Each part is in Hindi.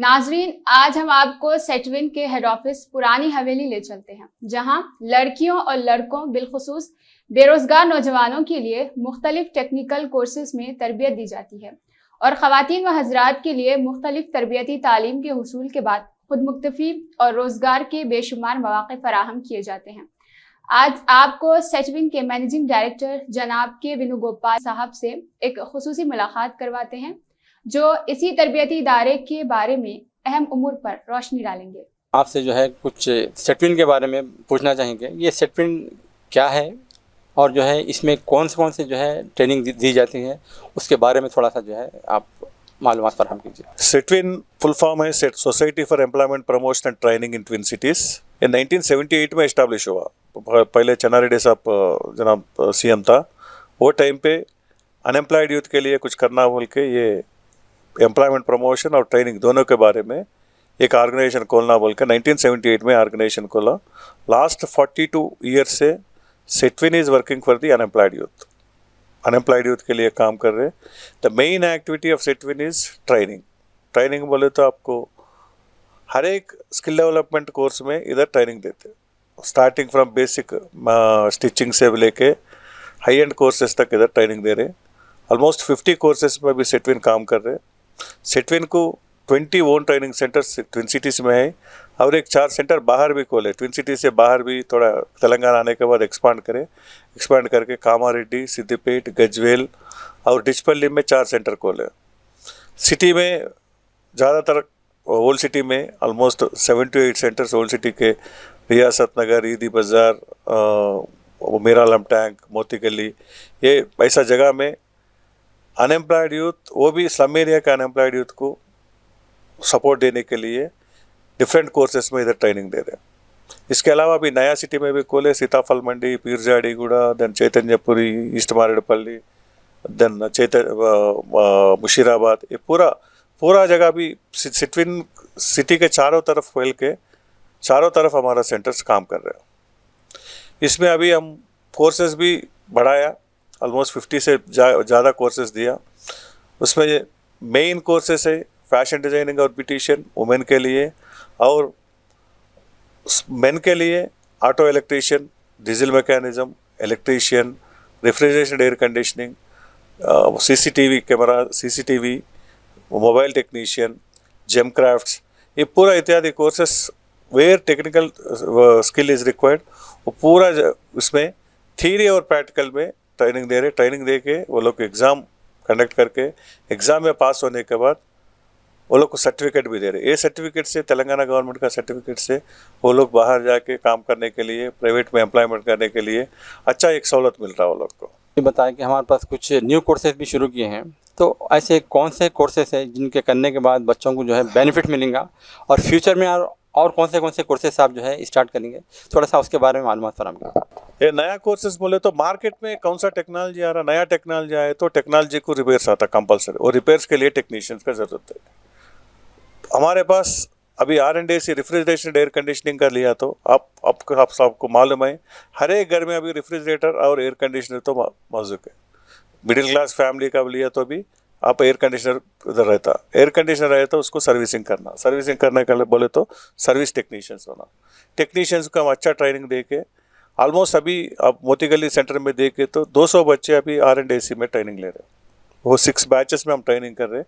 नाजरीन, आज हम आपको सेटविन के हेड ऑफिस पुरानी हवेली ले चलते हैं, जहां लड़कियों और लड़कों बिलखुसूस बेरोजगार नौजवानों के लिए मुख्तलिफ टेक्निकल कोर्सेज में तरबियत दी जाती है और ख़वातीन व हजरात के लिए मुख्तलिफ तरबियती तालीम के हुसूल के बाद खुद मुक्तफी और रोजगार के बेशुमार मौक़े फराहम किए जाते हैं। आज आपको सेटविन के मैनेजिंग डायरेक्टर जनाब के वेणुगोपाल साहब से एक खुसूसी मुलाकात करवाते हैं, जो इसी तरबियती इदारे के बारे में अहम उमूर पर रोशनी डालेंगे। आपसे जो है कुछ सेटविन के बारे में पूछना चाहेंगे। ये सेटविन क्या है और जो है इसमें कौन से जो है ट्रेनिंग दी जाती है, उसके बारे में थोड़ा सा जो है आप मालूमात फराहम कीजिए। सेटविन फुल फॉर्म है society for employment promotion and training in twin cities. ये 1978 में इस्टेब्लिश हुआ। पहले चन्नारेड्डी साहब जनाब सीएम था, वो टाइम पे अनएम्प्लॉयड यूथ के लिए कुछ करना बोल के ये एम्प्लॉयमेंट प्रमोशन और ट्रेनिंग दोनों के बारे में एक ऑर्गेनाइजेशन खोलना बोल के 1978 में ऑर्गेनाइजेशन खोला। लास्ट 42 ईयर्स से SETWIN is working for the unemployed youth के लिए काम कर रहे। The main activity of SETWIN is training बोले तो आपको हर एक स्किल डेवलपमेंट कोर्स में इधर ट्रेनिंग देते, स्टार्टिंग फ्रॉम बेसिक स्टिचिंग से लेके हाई एंड कोर्सेज तक इधर ट्रेनिंग दे रहे। ऑलमोस्ट 50 कोर्सेज में भी सेटविन काम कर रहे। सेटविन को 20 own training centres twin cities में है और एक 4 सेंटर बाहर भी खोले। ट्विन सिटी से बाहर भी थोड़ा तेलंगाना आने के बाद एक्सपांड करके कामारेड्डी, सिद्दीपेट, गजवेल और डिचपल्ली में 4 सेंटर खोले। सिटी में ज़्यादातर ओल्ड सिटी में almost 7 to 8 centres old city के, रियासत नगर, ईदी बाज़ार, मीरालम टैंक, मोती गली, ये ऐसा जगह में अनएम्प्लॉयड यूथ, वो भी स्लम एरिया का अनएम्प्लॉयड यूथ को सपोर्ट देने के लिए डिफरेंट कोर्सेस में इधर ट्रेनिंग दे रहे हैं। इसके अलावा अभी नया सिटी में भी खोले, Sitaphal Mandi, Peerzadiguda, then Chaitanyapuri, east Maredpally, then Musheerabad, ये पूरा जगह भी सेटविन सिटी के चारों तरफ फैल के चारों तरफ हमारा सेंटर्स काम कर रहे हैं। इसमें अभी हम कोर्सेज भी बढ़ाया, ऑलमोस्ट 50 से ज़्यादा कोर्सेज दिया। उसमें ये मेन कोर्सेस है फैशन डिज़ाइनिंग और ब्यूटिशियन वुमेन के लिए, और मेन के लिए auto electrician, diesel mechanism, electrician, refrigeration, air conditioning, CCTV camera, CCTV, mobile technician, gem crafts, ये पूरा इत्यादि courses where technical skill is required. वो पूरा उसमें थ्योरी और प्रैक्टिकल में ट्रेनिंग दे रहे। ट्रेनिंग दे के वो लोग एग्ज़ाम कंडक्ट करके एग्ज़ाम में पास होने के बाद वो लोग को सर्टिफिकेट भी दे रहे। ये सर्टिफिकेट से, तेलंगाना गवर्नमेंट का सर्टिफिकेट से वो लोग बाहर जाके काम करने के लिए, प्राइवेट में एम्प्लॉयमेंट करने के लिए अच्छा एक सहूलत मिल रहा है वो लोग को। ये बताएं कि हमारे पास कुछ न्यू कोर्सेज भी शुरू किए हैं, तो ऐसे कौन से कोर्सेज हैं जिनके करने के बाद बच्चों को जो है बेनिफिट मिलेगा, और फ्यूचर में और कौन से कोर्सेज आप जो है स्टार्ट करेंगे, थोड़ा सा उसके बारे में मालूमात फराहम करें। ये नया कोर्सेज बोले तो मार्केट में कौन सा टेक्नोलॉजी आ रहा, नया टेक्नोलॉजी आए तो टेक्नोलॉजी को रिपेयर्स आता कंपलसरी, और रिपेयर्स के लिए टेक्नीशियंस का ज़रूरत है। हमारे पास अभी R&D रेफ्रिजरेशन, एयर कंडीशनिंग का लिया तो आप सबको मालूम है हर एक घर में अभी रेफ्रिजरेटर और एयर कंडीशनर तो मौजूद है। मिडिल क्लास फैमिली का लिया तो भी आप एयर कंडीशनर उधर रहता, एयर कंडीशनर रहे तो उसको सर्विसिंग करने के लिए बोले तो सर्विस टेक्नीशियंस होना। टेक्नीशियंस को हम अच्छा ट्रेनिंग दे के ऑलमोस्ट अभी आप मोती गली सेंटर में देखे तो 200 बच्चे अभी R&D में ट्रेनिंग ले रहे हैं। वो 6 बैचेस में हम ट्रेनिंग कर रहे हैं।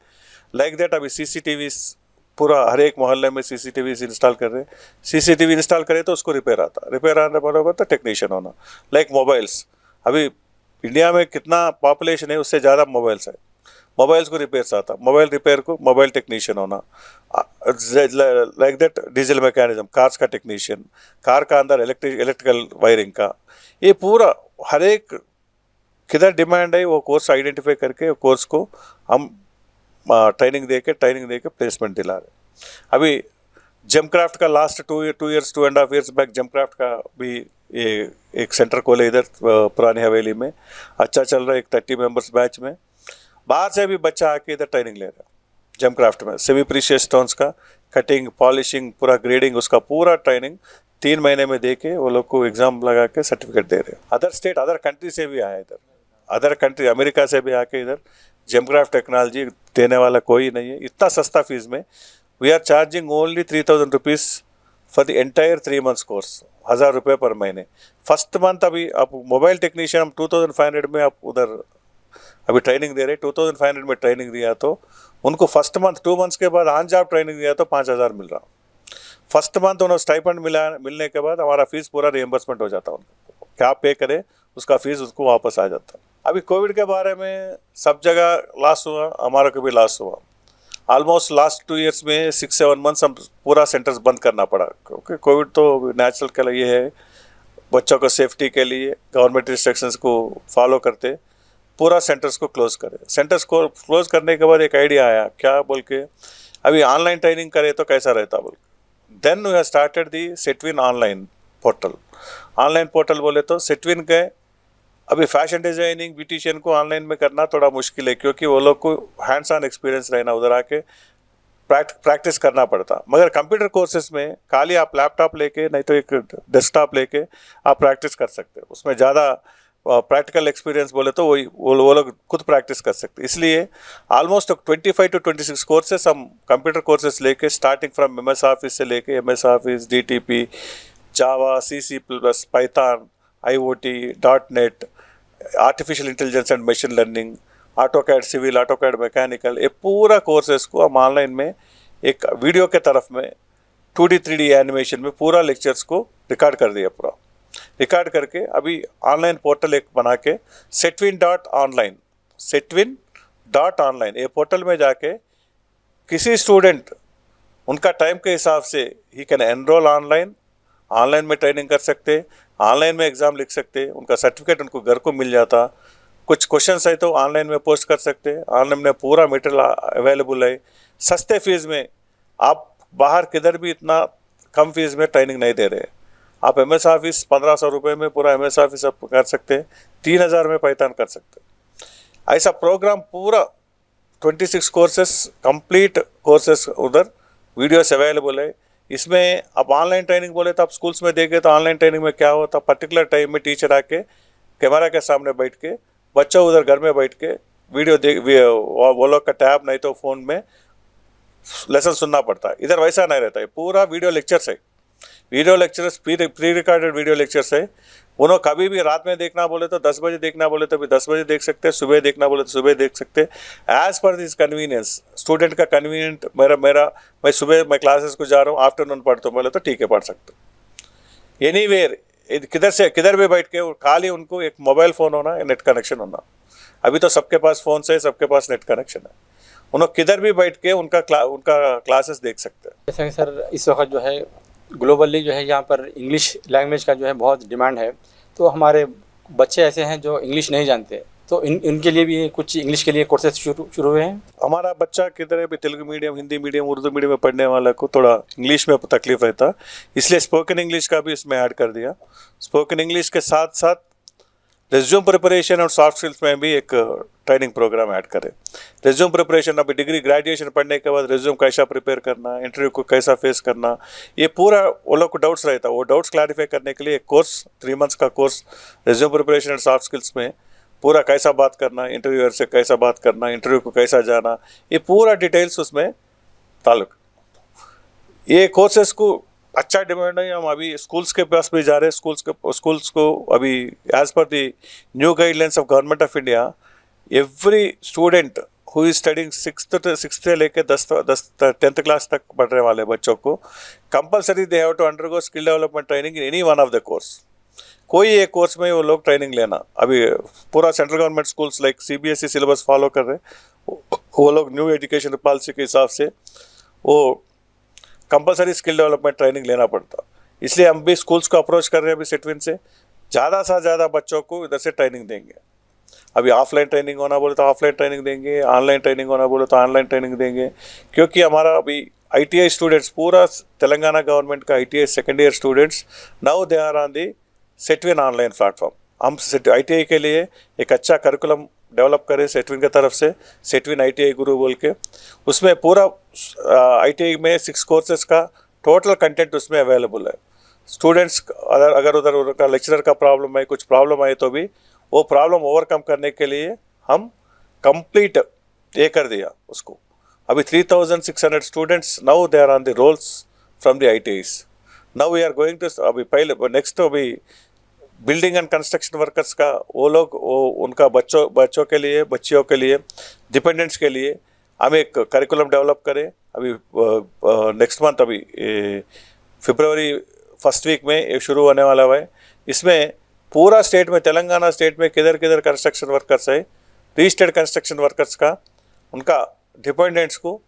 लाइक दैट अभी CCTV पूरा हर एक मोहल्ले में CCTV इंस्टॉल कर रहे हैं। CCTV इंस्टॉल करे तो उसको रिपेयर आने बराबर तो टेक्नीशियन होना। लाइक मोबाइल्स, अभी इंडिया में कितना पॉपुलेशन है उससे ज़्यादा मोबाइल्स है, मोबाइल्स को रिपेयर्स आता, मोबाइल रिपेयर को मोबाइल टेक्नीशियन होना। Like that diesel mechanism, cars का टेक्नीशियन, कार का अंदर इलेक्ट्रिकल वायरिंग का, ये पूरा हर एक किधर डिमांड है वो कोर्स आइडेंटिफाई करके वो कोर्स को हम ट्रेनिंग दे के प्लेसमेंट दिला रहे। अभी जेम क्राफ्ट का last 2.5 years back gem craft का भी ये एक सेंटर खोले इधर पुरानी हवेली में, अच्छा चल रहा है। एक 30 मेंबर्स बैच में बाहर से भी बच्चा आके इधर ट्रेनिंग ले रहा है। जेम क्राफ्ट में सेमी प्रीशियस स्टोन्स का कटिंग, पॉलिशिंग, पूरा ग्रेडिंग, उसका पूरा ट्रेनिंग 3 महीने में दे के वो लोग को एग्जाम लगा के सर्टिफिकेट दे रहे हैं। अदर स्टेट, अदर कंट्री से भी आया इधर, अदर कंट्री अमेरिका से भी आके इधर जेम क्राफ्ट टेक्नोलॉजी देने वाला कोई नहीं है। इतना सस्ता फीस में we are charging only 3000 rupees for the entire 3 months course, 1000 रुपये पर महीने। फर्स्ट मंथ अभी आप मोबाइल टेक्नीशियन हम 2500 में आप उधर अभी ट्रेनिंग दे रहे, 2500 में ट्रेनिंग दिया तो उनको फर्स्ट मंथ 2 months के बाद ऑन जॉब ट्रेनिंग दिया तो 5000 मिल रहा। फर्स्ट मंथ उन्हें स्टाइपेंड मिलने के बाद हमारा फीस पूरा रिएम्बर्समेंट हो जाता, उनको क्या पे करे उसका फीस उसको वापस आ जाता। अभी कोविड के बारे में सब जगह लॉस हुआ, हमारा को भी लॉस हुआ। ऑलमोस्ट लास्ट 2 years में 6-7 months हम पूरा सेंटर्स बंद करना पड़ा, क्योंकि कोविड तो नेचुरल के लिए है, बच्चों को सेफ्टी के लिए गवर्नमेंट रिस्ट्रिक्शंस को फॉलो करते पूरा सेंटर्स को क्लोज करे। सेंटर्स को क्लोज करने के बाद एक आइडिया आया, क्या बोल के अभी ऑनलाइन ट्रेनिंग करे तो कैसा रहता बोल के। Then we have started the SETWIN online portal. Online portal बोले तो सेटविन के अभी फैशन डिजाइनिंग ब्यूटिशियन को ऑनलाइन में करना थोड़ा मुश्किल है, क्योंकि वो लोग को हैंड्स ऑन एक्सपीरियंस रहना, उधर आके प्रैक्टिस करना पड़ता। मगर कंप्यूटर कोर्सेज में खाली आप लैपटॉप लेके नहीं तो एक डेस्कटॉप लेके आप प्रैक्टिस कर सकते हो, उसमें ज़्यादा प्रैक्टिकल एक्सपीरियंस बोले तो वो लोग खुद प्रैक्टिस कर सकते। इसलिए ऑलमोस्ट 25 to 26 कोर्सेस हम कंप्यूटर कोर्सेज लेके स्टार्टिंग फ्रॉम MS ऑफिस से लेके MS office, DTP, Java, C++, Python, IoT, .NET, artificial intelligence and machine learning, AutoCAD civil, AutoCAD mechanical, ये पूरा कोर्सेज को हम ऑनलाइन में एक वीडियो के तरफ में 2D 3D एनिमेशन में पूरा लेक्चर्स को रिकॉर्ड कर दिया। पूरा रिकॉर्ड करके अभी ऑनलाइन पोर्टल एक बना के setwin.online, setwin.online ये पोर्टल में जाके किसी स्टूडेंट उनका टाइम के हिसाब से ही कैन एनरोल ऑनलाइन में ट्रेनिंग कर सकते, ऑनलाइन में एग्ज़ाम लिख सकते, उनका सर्टिफिकेट उनको घर को मिल जाता। कुछ क्वेश्चंस है तो ऑनलाइन में पोस्ट कर सकते, ऑनलाइन में पूरा मटेरियल अवेलेबल है, सस्ते फीस में। आप बाहर किधर भी इतना कम फीस में ट्रेनिंग नहीं दे रहे। आप MS ऑफिस 1500 रुपये में पूरा MS ऑफिस आप कर सकते, 3000 में पाइथन कर सकते। ऐसा प्रोग्राम पूरा 26 कोर्सेस कंप्लीट कोर्सेस उधर वीडियोस अवेलेबल है। इसमें आप ऑनलाइन ट्रेनिंग बोले तो आप स्कूल्स में देखे तो ऑनलाइन ट्रेनिंग में क्या होता, पर्टिकुलर टाइम में टीचर आके कैमरा के सामने बैठ के बच्चों उधर घर में बैठ के वीडियो देख, वो लोग का टैब नहीं तो फ़ोन में लेसन सुनना पड़ता है। इधर वैसा नहीं रहता है, पूरा वीडियो लेक्चर्स है, video lectures pre recorded video lectures है। उन्होंने कभी भी रात में देखना बोले तो 10 बजे देखना बोले तो भी 10 बजे देख सकते, सुबह देखना बोले तो सुबह देख सकते, as per this convenience. Student का कन्वीनियंट मैं सुबह मैं क्लासेस को जा रहा हूँ, आफ्टरनून पढ़ता हूँ बोले तो ठीक है पढ़ सकते। एनीवेयर किधर भी बैठ के खाली उनको एक मोबाइल फ़ोन होना, नेट कनेक्शन होना। अभी तो सबके पास फ़ोन से सबके पास नेट कनेक्शन है, उन्होंने किधर भी बैठ के उनका क्लासेस देख सकते हैं। जैसा कि सर इस वक्त जो है ग्लोबली जो है यहाँ पर इंग्लिश लैंग्वेज का जो है बहुत डिमांड है, तो हमारे बच्चे ऐसे हैं जो इंग्लिश नहीं जानते, तो इनके लिए भी कुछ इंग्लिश के लिए कोर्सेज शुरू हुए हैं। हमारा बच्चा किधर है भी Telugu medium, Hindi medium, Urdu medium में पढ़ने वाला को थोड़ा इंग्लिश में तकलीफ रहता, इसलिए स्पोकन इंग्लिश का भी इसमें ऐड कर दिया। स्पोकन इंग्लिश के साथ साथ रेज्यूम प्रिपरेशन और सॉफ्ट स्किल्स में भी एक ट्रेनिंग प्रोग्राम ऐड करें। रेज्यूम प्रिपरेशन अभी डिग्री ग्रेजुएशन पढ़ने के बाद रेज्यूम कैसा प्रिपेयर करना, इंटरव्यू को कैसा फेस करना, ये पूरा वो लोग को डाउट्स रहता है, वो डाउट्स क्लैरिफाई करने के लिए एक कोर्स 3 months का कोर्स रेज्यूम प्रिपरेशन और सॉफ्ट स्किल्स में पूरा कैसा बात करना, इंटरव्यूअर से कैसा बात करना, इंटरव्यू को कैसा जाना, ये पूरा डिटेल्स उसमें ताल्लुक। ये कोर्सेस को अच्छा डिमांड है। हम अभी स्कूल्स के पास भी जा रहे हैं, स्कूल्स को अभी as per the new guidelines of government of India, every student who is studying 6th से लेकर 10th क्लास तक पढ़ने वाले बच्चों को compulsory they have to undergo skill development training in any one of the course. कोई एक कोर्स में वो लोग ट्रेनिंग लेना। अभी पूरा central government schools like CBSE syllabus follow कर रहे, वो लोग न्यू एजुकेशन पॉलिसी के हिसाब से वो कंपलसरी स्किल डेवलपमेंट ट्रेनिंग लेना पड़ता। इसलिए हम भी स्कूल्स को अप्रोच कर रहे हैं अभी सेटविन से, ज़्यादा से ज़्यादा बच्चों को इधर से ट्रेनिंग देंगे। अभी ऑफलाइन ट्रेनिंग होना बोले तो ऑफलाइन ट्रेनिंग देंगे, ऑनलाइन ट्रेनिंग होना बोले तो ऑनलाइन ट्रेनिंग देंगे, क्योंकि हमारा अभी ITI स्टूडेंट्स पूरा तेलंगाना गवर्नमेंट का ITI second year students now they are on the SETWIN online platform. हम ITI के लिए एक अच्छा करिकुलम डेवलप करें सेटविन की तरफ से, सेटविन ITI गुरु बोल के, उसमें पूरा ITI में 6 कोर्सेज का टोटल कंटेंट उसमें अवेलेबल है। स्टूडेंट्स अगर उधर उनका लेक्चरर का प्रॉब्लम है, कुछ प्रॉब्लम आए तो भी वो प्रॉब्लम ओवरकम करने के लिए हम कंप्लीट ये कर दिया उसको, अभी 3,600 students now they are on the rolls from the ITIs. Now we are going to, अभी पहले नेक्स्ट अभी बिल्डिंग एंड कंस्ट्रक्शन वर्कर्स का वो उनका बच्चों के लिए, बच्चियों के लिए, डिपेंडेंट्स के लिए हम एक करिकुलम डेवलप करें. अभी नेक्स्ट मंथ अभी फरवरी फर्स्ट वीक में ये शुरू होने वाला है. इसमें पूरा स्टेट में, तेलंगाना स्टेट में किधर किधर कंस्ट्रक्शन वर्कर्स है, रजिस्टर्ड कंस्ट्रक्शन वर्कर्स का, उनका डिपेंडेंट्स को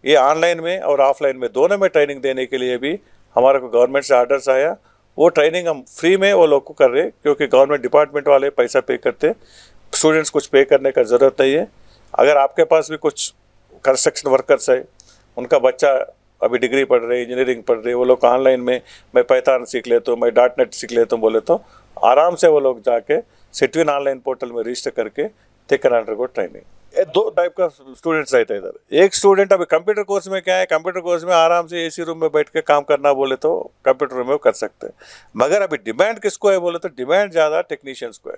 ये ऑनलाइन में और ऑफलाइन में दोनों में ट्रेनिंग देने के लिए भी हमारे को गवर्नमेंट से आर्डर्स आया. वो ट्रेनिंग हम फ्री में वो लोग को कर रहे, क्योंकि गवर्नमेंट डिपार्टमेंट वाले पैसा पे करते, स्टूडेंट्स कुछ पे करने का ज़रूरत नहीं है. अगर आपके पास भी कुछ कंस्ट्रक्शन वर्कर्स है, उनका बच्चा अभी डिग्री पढ़ रहे, इंजीनियरिंग पढ़ रहे, वो लोग ऑनलाइन में मैं पाइथन सीख लेता हूँ, मैं .NET सीख लेता हूँ बोले तो आराम से वो लोग जाके सेटविन ऑनलाइन पोर्टल में रजिस्टर करके दे कैन अंडरगो ट्रेनिंग. ये दो टाइप का स्टूडेंट्स रहता है इधर. एक स्टूडेंट अभी कंप्यूटर कोर्स में क्या है, कंप्यूटर कोर्स में आराम से AC रूम में बैठ के काम करना बोले तो कंप्यूटर रूम में कर सकते हैं. मगर अभी डिमांड किसको है बोले तो डिमांड ज़्यादा टेक्नीशियंस को है,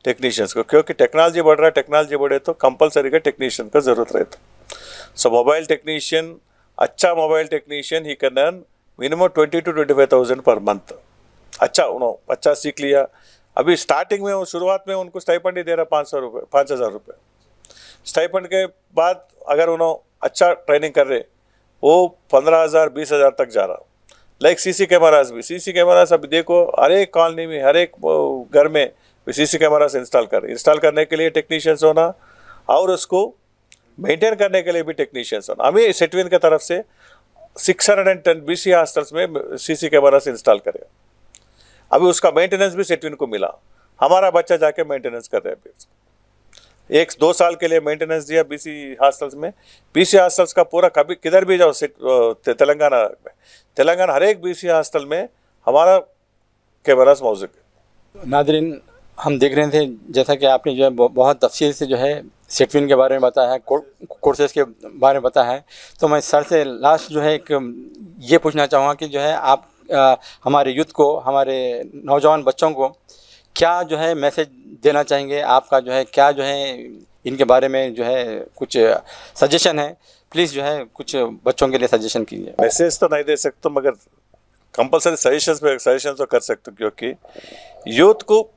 टेक्नीशियंस को, क्योंकि टेक्नोलॉजी बढ़ रहा है. टेक्नोलॉजी बढ़े तो कंपलसरी का टेक्नीशियन का ज़रूरत रहता है. सो मोबाइल टेक्नीशियन, अच्छा mobile technician he can earn minimum 20,000 to 25,000 per month. अच्छा सीख लिया. अभी स्टार्टिंग में शुरुआत में उनको स्टाइपेंड ही दे रहा 500 रुपये, 5,000 रुपये. स्टाइपेंड के बाद अगर उन्होंने अच्छा ट्रेनिंग कर रहे, वो 15,000 20,000 तक जा रहा. लाइक CC कैमराज भी, CC कैमराज अभी देखो हर एक कॉलोनी में, हर एक घर में CC कैमराज इंस्टॉल करने के लिए टेक्नीशियंस होना और उसको मेंटेन करने के लिए भी टेक्नीशियंस होना. हमें सेटविन की तरफ से 610 BC हॉस्टल्स में CC कैमराज इंस्टॉल करे. अभी उसका मेंटेनेंस भी सेटविन को मिला. हमारा बच्चा जाके मेंटेनेंस कर रहे हैं. 1-2 साल के लिए मेंटेनेंस दिया BC हॉस्टल्स में. BC हॉस्टल्स का पूरा कभी किधर भी जाओ तेलंगाना में, तेलंगाना हर एक BC हॉस्टल में हमारा कैमरास मौजूद है. नादरीन, हम देख रहे थे जैसा कि आपने जो है बहुत तफसील से जो है सेटविन के बारे में बताया है, कोर्सेज के बारे में बताया है. तो मैं सर से लास्ट जो है एक ये पूछना चाहूँगा कि जो है आप हमारे यूथ को, हमारे नौजवान बच्चों को क्या जो है मैसेज देना चाहेंगे? आपका जो है क्या जो है इनके बारे में जो है कुछ सजेशन है, प्लीज़ जो है कुछ बच्चों के लिए सजेशन कीजिए. मैसेज तो नहीं दे सकता, मगर कंपलसरी सजेशन तो कर सकते, क्योंकि यूथ को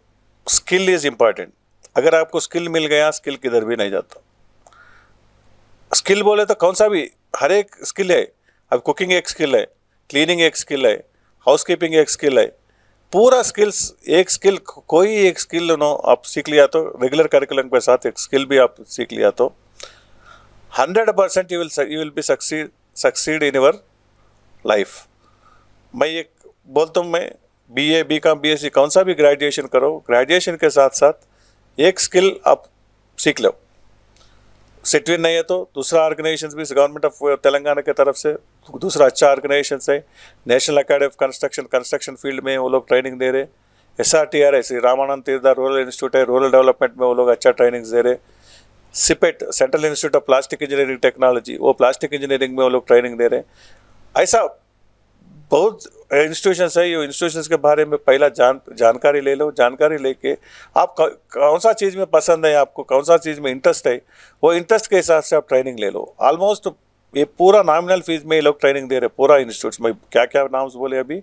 स्किल इज़ इम्पॉर्टेंट. अगर आपको स्किल मिल गया, स्किल किधर भी नहीं जाता. स्किल बोले तो कौन सा भी, हर एक स्किल है. अब कुकिंग एक स्किल है, क्लीनिंग एक स्किल है, हाउसकीपिंग एक स्किल है. पूरा स्किल्स, एक स्किल, कोई एक स्किल आप सीख लिया तो रेगुलर करिकुलम के साथ एक स्किल भी आप सीख लिया तो 100% you will be succeed in your life. मैं एक बोलता हूँ, मैं BA BCom BSc कौन सा भी ग्रेजुएशन करो, ग्रेजुएशन के साथ साथ एक स्किल आप सीख लो. सेटविन नहीं है तो दूसरा ऑर्गेनाइजेशन भी गवर्नमेंट ऑफ तेलंगाना की तरफ से दूसरा अच्छा ऑर्गेनाइजेशन है, national academy of construction field में वो लोग ट्रेनिंग दे रहे. SRTR श्री रामानंद तीर्थ रूरल इंस्टीट्यूट है, रूरल डेवलपमेंट में वो लोग अच्छा ट्रेनिंग दे रहे. CIPET central institute of plastic engineering technology, वो प्लास्टिक इंजीनियरिंग में वो लोग ट्रेनिंग दे रहे. ऐसा बहुत इंस्टीट्यूशंस है. ये इंस्टीट्यूशंस के बारे में पहला जानकारी ले लो. जानकारी लेके आप कौन सा चीज़ में पसंद है, आपको कौन सा चीज़ में इंटरेस्ट है, वो इंटरेस्ट के हिसाब से आप ट्रेनिंग ले लो. ऑलमोस्ट ये पूरा नॉमिनल फीस में ये लोग ट्रेनिंग दे रहे. पूरा इंस्टीट्यूट्स में क्या क्या नाम्स बोले अभी,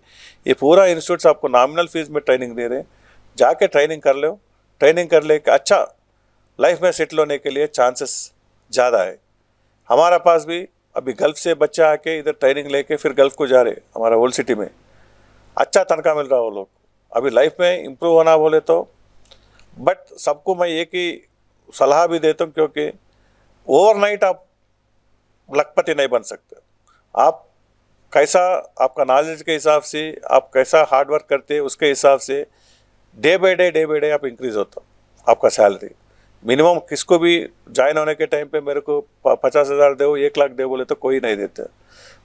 ये पूरा इंस्टीट्यूट्स आपको नॉमिनल फीस में ट्रेनिंग दे रहे. जाके ट्रेनिंग कर लो. ट्रेनिंग कर ले अच्छा लाइफ में सेटल होने के लिए चांसेस ज़्यादा है. हमारा पास भी अभी गल्फ से बच्चा आके इधर ट्रेनिंग लेके फिर गल्फ को जा रहे. हमारा ओल्ड सिटी में अच्छा तनख्वाह मिल रहा है वो लोग. अभी लाइफ में इम्प्रूव होना बोले तो, बट सबको मैं एक ही सलाह भी देता हूँ, क्योंकि ओवरनाइट आप लखपति नहीं बन सकते. आप कैसा, आपका नॉलेज के हिसाब से आप कैसा हार्ड वर्क करते हैं, उसके हिसाब से डे बाय डे आप इंक्रीज होता आपका सैलरी. मिनिमम किसको भी ज्वाइन होने के टाइम पे मेरे को 50,000 दो, 1 लाख दे बोले तो कोई नहीं देते.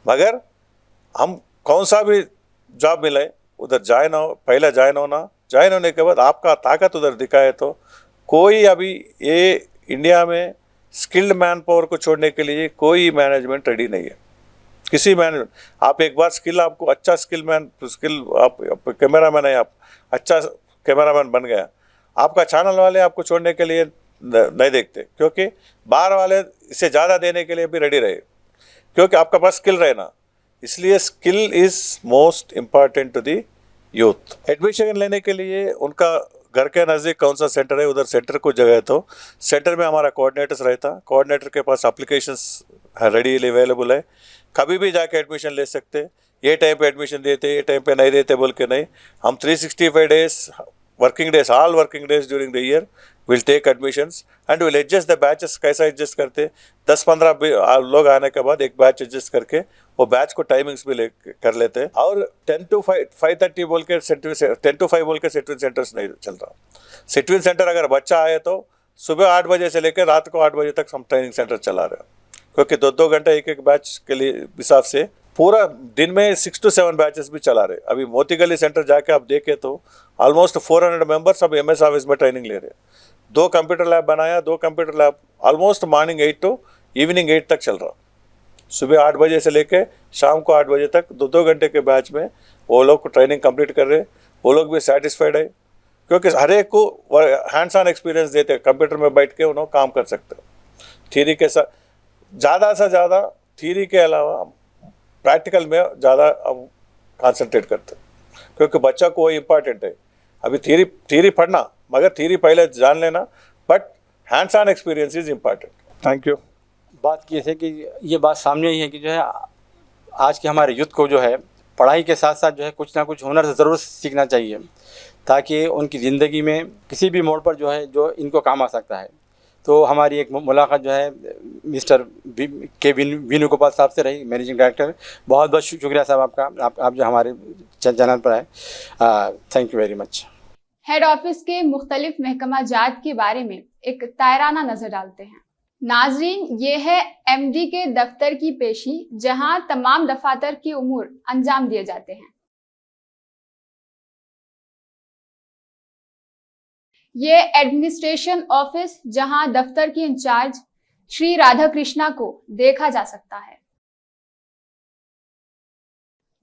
मगर हम कौन सा भी जॉब मिले उधर पहले ज्वाइन होने के बाद आपका ताकत उधर दिखाए तो कोई अभी ये इंडिया में स्किल्ड मैन पावर को छोड़ने के लिए कोई मैनेजमेंट रेडी नहीं है. किसी मैनेजमेंट, आप एक बार आपको अच्छा आप कैमरामैन है, आप अच्छा कैमरामैन बन गया, आपका चैनल वाले आपको छोड़ने के लिए नहीं देखते, क्योंकि बाहर वाले इससे ज़्यादा देने के लिए भी रेडी रहे, क्योंकि आपका पास स्किल रहे ना, इसलिए skill is most important to the youth. Admission लेने के लिए उनका घर के नज़दीक कौन सा सेंटर है, उधर सेंटर को जगह है तो सेंटर में हमारा कोऑर्डिनेटर्स रहता, कोऑर्डिनेटर के पास एप्लीकेशंस रेडीली अवेलेबल है, कभी भी जाके एडमिशन ले सकते। ये टाइम पे एडमिशन देते, ये टाइम पे नहीं देते बोल के नहीं, हम 365 days working days, all working days during the year will take admissions and will adjust the batches. कैसा एडजस्ट करते, 10-15 लोग आने के बाद एक बैच एडजस्ट करके वो बैच को टाइमिंग्स भी कर लेते हैं। और 10 to 5:30 बोल के 10 to 5 बोल के सिटविन सेंटर्स नहीं चल रहा। सिटविन सेंटर अगर बच्चा आए तो सुबह 8 बजे से लेकर रात को 8 बजे तक हम ट्रेनिंग सेंटर चला रहे हैं, क्योंकि 2-2 घंटे एक बैच के लिए हिसाब से पूरा दिन में 6 to 7 बैचेस भी चला रहे। अभी मोती गली सेंटर जाके आप देखें तो ऑलमोस्ट 400 मेंबर्स अब MS ऑफिस में ट्रेनिंग ले रहे हैं। 2 कंप्यूटर लैब बनाया, 2 computer lab almost morning 8 to evening 8 तक चल रहा। सुबह 8 बजे से लेके शाम को 8 बजे तक 2-2 घंटे के बैच में वो लोग को ट्रेनिंग कंप्लीट कर रहे। वो लोग भी सेटिस्फाइड है, क्योंकि हर एक को हैंड्स ऑन एक्सपीरियंस देते, कंप्यूटर में बैठ के उन्होंने काम कर सकते हैं। थ्योरी के साथ ज़्यादा से ज़्यादा, थ्योरी के अलावा प्रैक्टिकल में ज़्यादा हम कॉन्सेंट्रेट करते हैं, क्योंकि बच्चा को वही इम्पॉर्टेंट है। अभी थ्योरी पढ़ना, मगर थ्योरी पहले जान लेना, but hands on experience is important. Thank you. बात की है कि ये बात सामने ही है कि जो है आज के हमारे यूथ को जो है पढ़ाई के साथ साथ जो है कुछ ना कुछ हुनर ज़रूर सीखना चाहिए, ताकि उनकी ज़िंदगी में किसी भी मोड़ पर जो है जो इनको काम आ सकता है। तो हमारी एक मुलाकात जो है मिस्टर के वेणुगोपाल साहब से रही, मैनेजिंग डायरेक्टर। बहुत बहुत शुक्रिया साहब आपका, आप जो हमारे चैनल पर आए। Thank you very much. Head office के मुख्तलिफ महकमा जात के बारे में एक तायराना नजर डालते हैं। नाजरीन, ये है MD के दफ्तर की पेशी, जहां तमाम दफातर के उमूर अंजाम दिए जाते हैं। ये एडमिनिस्ट्रेशन ऑफिस, जहां दफ्तर के इंचार्ज श्री राधा कृष्णा को देखा जा सकता है।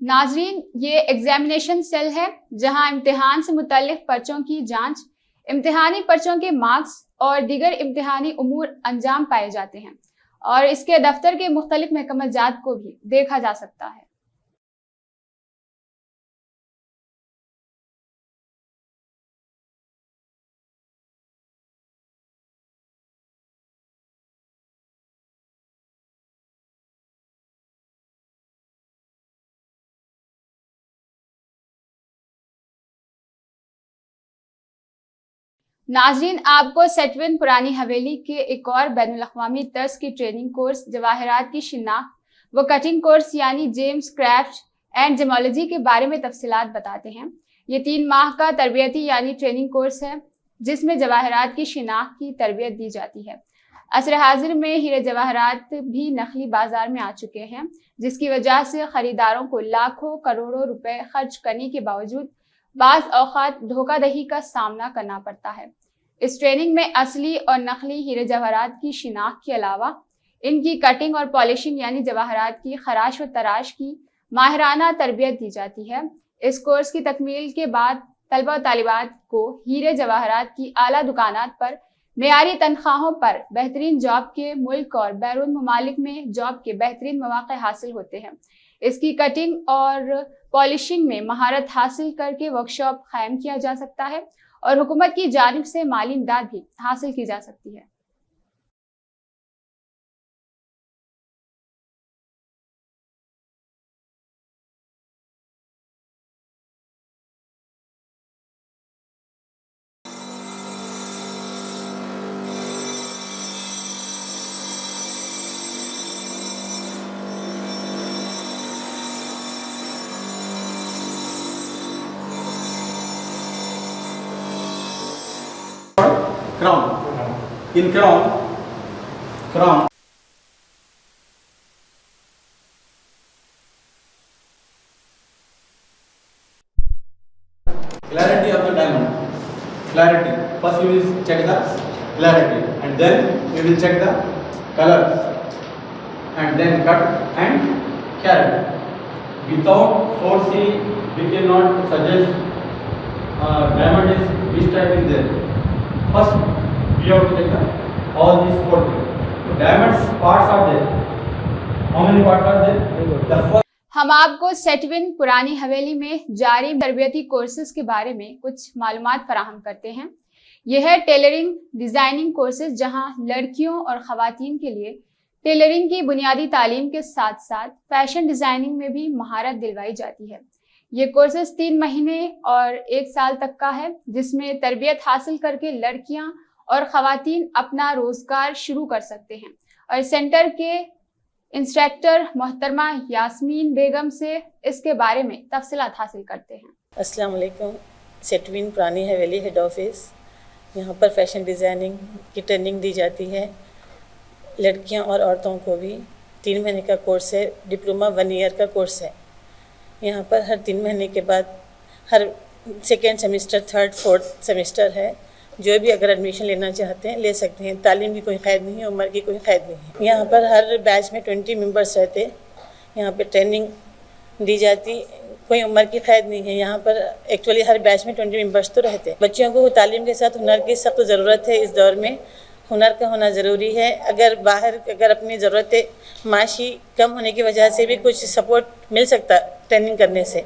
नाजरीन, ये एग्जामिनेशन सेल है, जहां इम्तिहान से मुताल्लिक पर्चों की जांच, इम्तिहानी पर्चों के मार्क्स और दीगर इम्तिहानी उमूर अंजाम पाए जाते हैं, और इसके दफ्तर के मुख्तलिफ महकमा जात को भी देखा जा सकता है। नाजरीन, आपको सेटविन पुरानी हवेली के एक और बैनुल अक़वामी तर्ज की ट्रेनिंग कोर्स जवाहरात की शिनाख्त व कटिंग कोर्स यानी जेम्स क्राफ्ट एंड जेमोलॉजी के बारे में तफसीलात बताते हैं। ये 3 माह का तरबियती यानी ट्रेनिंग कोर्स है, जिसमें जवाहरात की शिनाख्त की तरबियत दी जाती है। असर हाजिर में हीरे जवाहरात भी नकली बाजार में आ चुके हैं, जिसकी वजह से खरीदारों को लाखों करोड़ों रुपए खर्च करने के बावजूद बाज़ औक़ात धोखाधड़ी का सामना करना पड़ता है। इस ट्रेनिंग में असली और नकली हीरे जवाहरात की शिनाख्त के अलावा इनकी कटिंग और पॉलिशिंग यानी जवाहरात की खराश व तराश की माहिराना तरबियत दी जाती है। इस कोर्स की तकमील के बाद तलबा और तालिबात को हीरे जवाहरात की आला दुकानात पर मेयारी तनख्वाहों पर बेहतरीन जॉब के मुल्क और बैरून ममालिक में जॉब के बेहतरीन मौके हासिल होते हैं। इसकी कटिंग और पॉलिशिंग में महारत हासिल करके वर्कशॉप कायम किया जा सकता है और हुकूमत की जानिब से माली इमदाद भी हासिल की जा सकती है। Crown. In crown. Clarity of the diamond. Clarity. First we will check the clarity, and then we will check the color, and then cut and carry. Without forcing, we cannot suggest diamond is this type is there. First, we you have to take all these 4 things. So diamonds parts are there. How many parts are there? The first. हम आपको सेटविन पुरानी हवेली में जारी तरबियती कोर्सेज के बारे में कुछ मालूमात फराहम करते हैं। यह है टेलरिंग डिज़ाइनिंग कोर्सेज, जहां लड़कियों और ख़वातीन के लिए टेलरिंग की बुनियादी तालीम के साथ साथ फैशन डिज़ाइनिंग में भी महारत दिलवाई जाती है। ये कोर्सेज 3 महीने और 1 साल तक का है, जिसमें तरबियत हासिल करके लड़कियां और ख़वातीन अपना रोज़गार शुरू कर सकते हैं। और सेंटर के इंस्ट्रक्टर मोहतरमा यास्मीन बेगम से इसके बारे में तफसीलात हासिल करते हैं। अस्सलाम वालेकुम। सेटविन पुरानी हवेली हेड ऑफिस, यहाँ पर फैशन डिज़ाइनिंग की ट्रेनिंग दी जाती है। लड़कियाँ और औरतों को भी 3 महीने का कोर्स है, डिप्लोमा 1 ईयर का कोर्स है। यहाँ पर हर 3 महीने के बाद हर second semester, third, fourth semester है। जो भी अगर एडमिशन लेना चाहते हैं ले सकते हैं। तालीम की कोई क़ैद नहीं है, उम्र की कोई क़ैद नहीं है। यहाँ पर हर बैच में 20 मेंबर्स रहते, यहाँ पर ट्रेनिंग दी जाती, कोई उम्र की क़ैद नहीं है। यहाँ पर एक्चुअली हर बैच में 20 मेंबर्स तो रहते। बच्चों को तालीम के साथ हुनर की सख्त ज़रूरत है। इस दौर में हुनर का होना ज़रूरी है। अगर अपनी ज़रूरतें माशी कम होने की वजह से भी कुछ सपोर्ट मिल सकता ट्रेनिंग करने से।